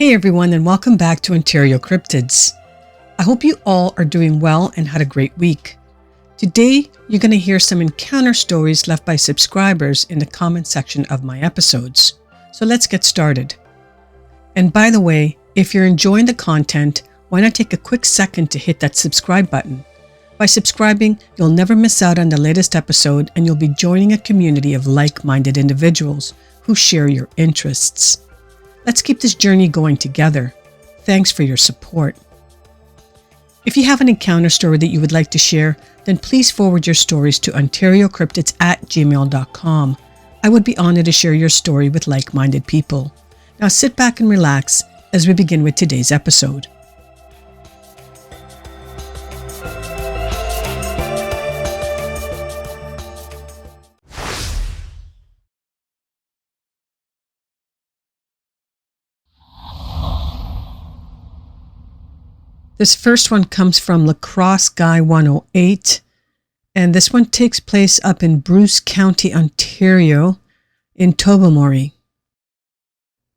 Hey everyone, and welcome back to Ontario Cryptids. I hope you all are doing well and had a great week. Today, you're going to hear some encounter stories left by subscribers in the comment section of my episodes. So let's get started. And by the way, if you're enjoying the content, why not take a quick second to hit that subscribe button? By subscribing, you'll never miss out on the latest episode, and you'll be joining a community of like-minded individuals who share your interests. Let's keep this journey going together. Thanks for your support. If you have an encounter story that you would like to share, then please forward your stories to OntarioCryptids@gmail.com. I would be honored to share your story with like-minded people. Now sit back and relax as we begin with today's episode. This first one comes from Lacrosse Guy 108, and this one takes place up in Bruce County, Ontario, in Tobermory.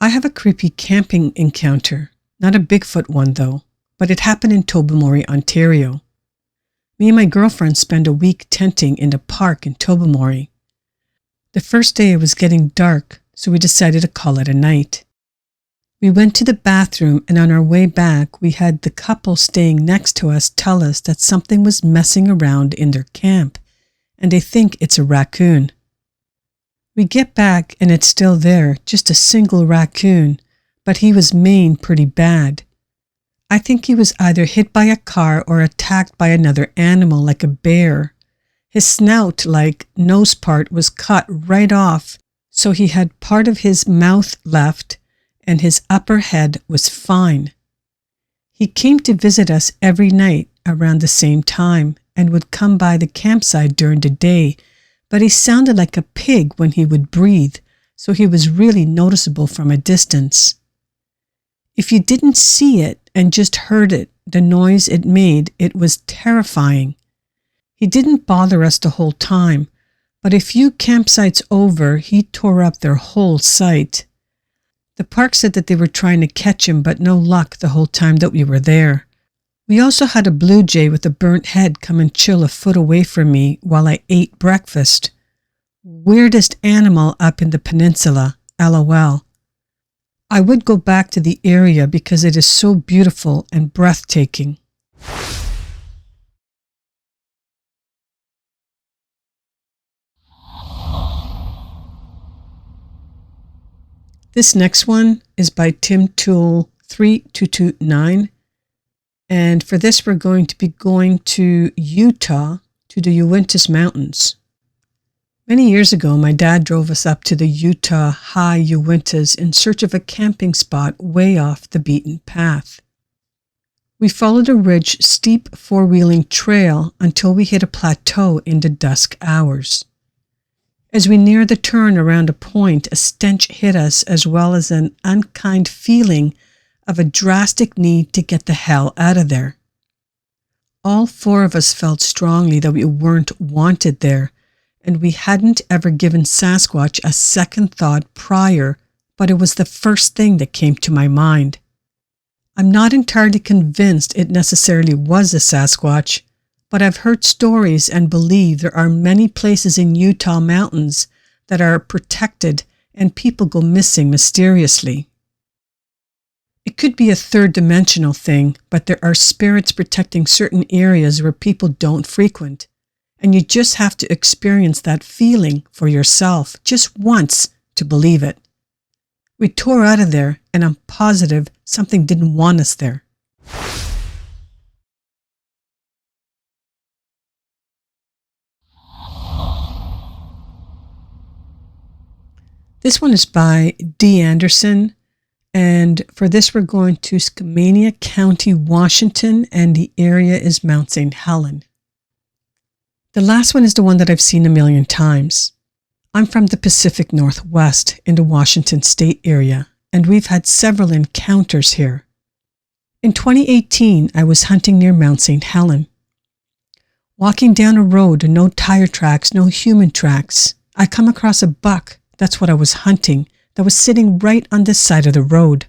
I have a creepy camping encounter, not a Bigfoot one though, but it happened in Tobermory, Ontario. Me and my girlfriend spent a week tenting in the park in Tobermory. The first day it was getting dark, so we decided to call it a night. We went to the bathroom, and on our way back, we had the couple staying next to us tell us that something was messing around in their camp, and they think it's a raccoon. We get back, and it's still there, just a single raccoon, but he was maimed pretty bad. I think he was either hit by a car or attacked by another animal like a bear. His snout-like nose part was cut right off, so he had part of his mouth left, and his upper head was fine. He came to visit us every night around the same time and would come by the campsite during the day, but he sounded like a pig when he would breathe, so he was really noticeable from a distance. If you didn't see it and just heard it, the noise it made, it was terrifying. He didn't bother us the whole time, but a few campsites over, he tore up their whole site. The park said that they were trying to catch him, but no luck the whole time that we were there. We also had a blue jay with a burnt head come and chill a foot away from me while I ate breakfast. Weirdest animal up in the peninsula, LOL. I would go back to the area because it is so beautiful and breathtaking. This next one is by TimTool3229, and for this we're going to be going to Utah, to the Uintas Mountains. Many years ago, my dad drove us up to the Utah high Uintas in search of a camping spot way off the beaten path. We followed a ridge, steep four-wheeling trail until we hit a plateau in the dusk hours. As we neared the turn around a point, a stench hit us, as well as an unkind feeling of a drastic need to get the hell out of there. All four of us felt strongly that we weren't wanted there, and we hadn't ever given Sasquatch a second thought prior, but it was the first thing that came to my mind. I'm not entirely convinced it necessarily was a Sasquatch, but I've heard stories and believe there are many places in Utah mountains that are protected and people go missing mysteriously. It could be a third-dimensional thing, but there are spirits protecting certain areas where people don't frequent, and you just have to experience that feeling for yourself just once to believe it. We tore out of there, and I'm positive something didn't want us there. This one is by D. Anderson, and for this we're going to Skamania County, Washington, and the area is Mount St. Helen. The last one is the one that I've seen a million times. I'm from the Pacific Northwest in the Washington State area, and we've had several encounters here. In 2018, I was hunting near Mount St. Helen. Walking down a road, no tire tracks, no human tracks, I come across a buck. That's what I was hunting, that was sitting right on this side of the road.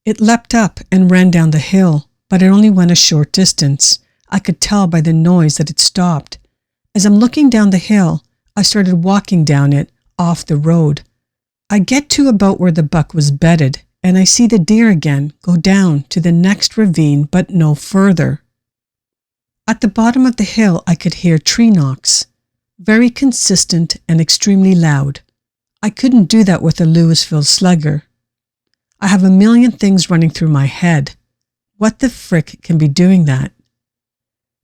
It leapt up and ran down the hill, but it only went a short distance. I could tell by the noise that it stopped. As I'm looking down the hill, I started walking down it, off the road. I get to about where the buck was bedded, and I see the deer again go down to the next ravine, but no further. At the bottom of the hill, I could hear tree knocks, very consistent and extremely loud. I couldn't do that with a Louisville Slugger. I have a million things running through my head. What the frick can be doing that?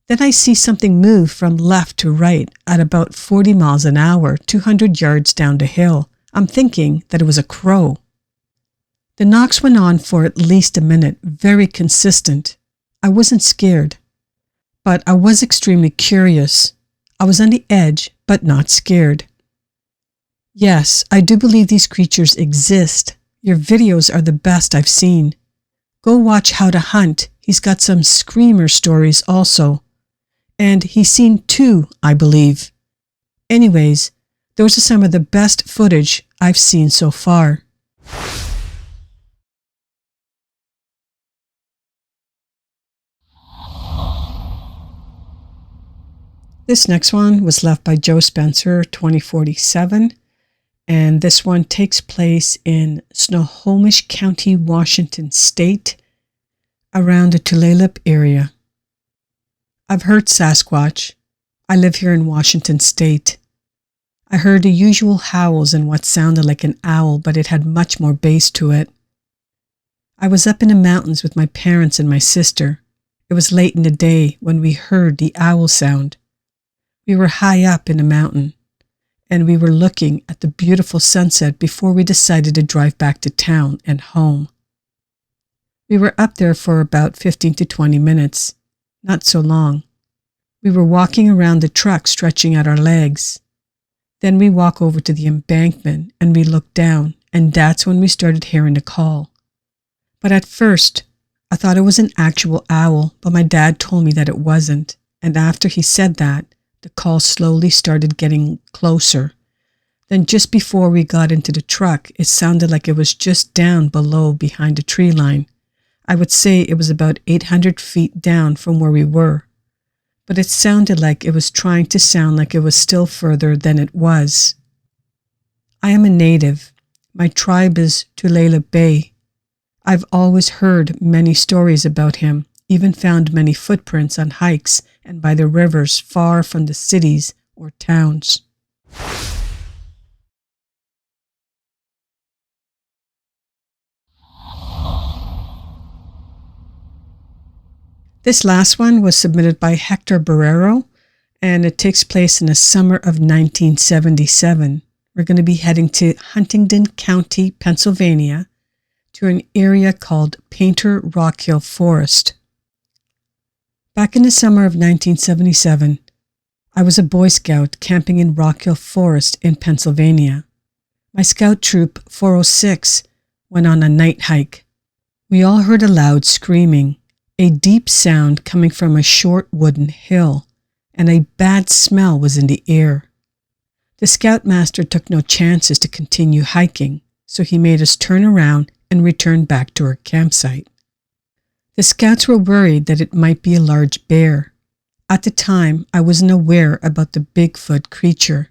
Then I see something move from left to right at about 40 miles an hour, 200 yards down the hill. I'm thinking that it was a crow. The knocks went on for at least a minute, very consistent. I wasn't scared, but I was extremely curious. I was on the edge, but not scared. Yes, I do believe these creatures exist. Your videos are the best I've seen. Go watch How to Hunt. He's got some screamer stories also. And he's seen 2, I believe. Anyways, those are some of the best footage I've seen so far. This next one was left by Joe Spencer, 2047, and this one takes place in Snohomish County, Washington State, around the Tulalip area. I've heard Sasquatch. I live here in Washington State. I heard the usual howls and what sounded like an owl, but it had much more bass to it. I was up in the mountains with my parents and my sister. It was late in the day when we heard the owl sound. We were high up in the mountain, and we were looking at the beautiful sunset before we decided to drive back to town and home. We were up there for about 15 to 20 minutes, not so long. We were walking around the truck, stretching out our legs. Then we walk over to the embankment and we look down, and that's when we started hearing the call. But at first, I thought it was an actual owl, but my dad told me that it wasn't, and after he said that, the call slowly started getting closer. Then just before we got into the truck, it sounded like it was just down below behind the tree line. I would say it was about 800 feet down from where we were. But it sounded like it was trying to sound like it was still further than it was. I am a native. My tribe is Tulalip Bay. I've always heard many stories about him, even found many footprints on hikes and by the rivers far from the cities or towns. This last one was submitted by Hector Barrero, and it takes place in the summer of 1977. We're going to be heading to Huntingdon County, Pennsylvania, to an area called Painter Rock Hill Forest. Back in the summer of 1977, I was a Boy Scout camping in Rock Hill Forest in Pennsylvania. My scout troop 406 went on a night hike. We all heard a loud screaming, a deep sound coming from a short wooden hill, and a bad smell was in the air. The scoutmaster took no chances to continue hiking, so he made us turn around and return back to our campsite. The scouts were worried that it might be a large bear. At the time, I wasn't aware about the Bigfoot creature.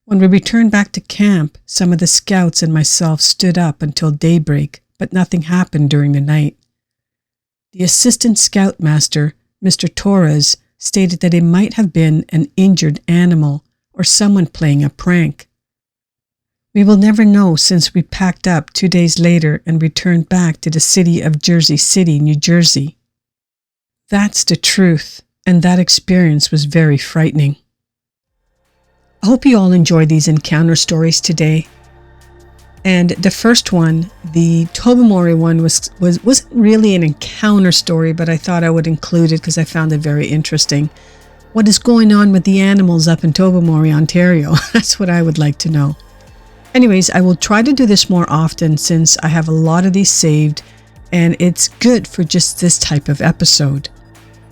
When we returned back to camp, some of the scouts and myself stood up until daybreak, but nothing happened during the night. The assistant scoutmaster, Mr. Torres, stated that it might have been an injured animal or someone playing a prank. We will never know since we packed up 2 days later and returned back to the city of Jersey City, New Jersey. That's the truth, and that experience was very frightening. I hope you all enjoyed these encounter stories today. And the first one, the Tobermory one, wasn't really an encounter story, but I thought I would include it because I found it very interesting. What is going on with the animals up in Tobermory, Ontario? That's what I would like to know. Anyways, I will try to do this more often since I have a lot of these saved, and it's good for just this type of episode.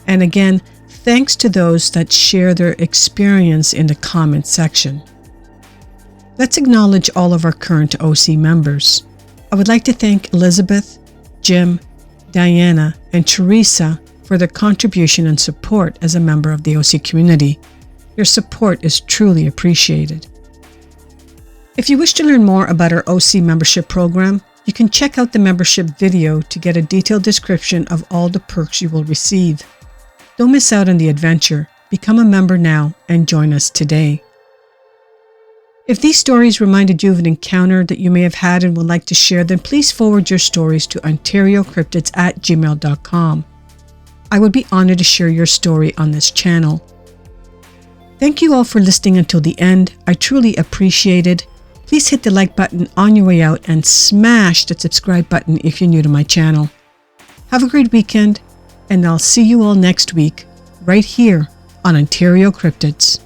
And again, thanks to those that share their experience in the comment section. Let's acknowledge all of our current OC members. I would like to thank Elizabeth, Jim, Deeana, and Teresa for their contribution and support as a member of the OC community. Your support is truly appreciated. If you wish to learn more about our OC membership program, you can check out the membership video to get a detailed description of all the perks you will receive. Don't miss out on the adventure. Become a member now and join us today. If these stories reminded you of an encounter that you may have had and would like to share, then please forward your stories to OntarioCryptids@gmail.com. I would be honored to share your story on this channel. Thank you all for listening until the end. I truly appreciate it. Please hit the like button on your way out and smash the subscribe button if you're new to my channel. Have a great weekend, and I'll see you all next week, right here on Ontario Cryptids.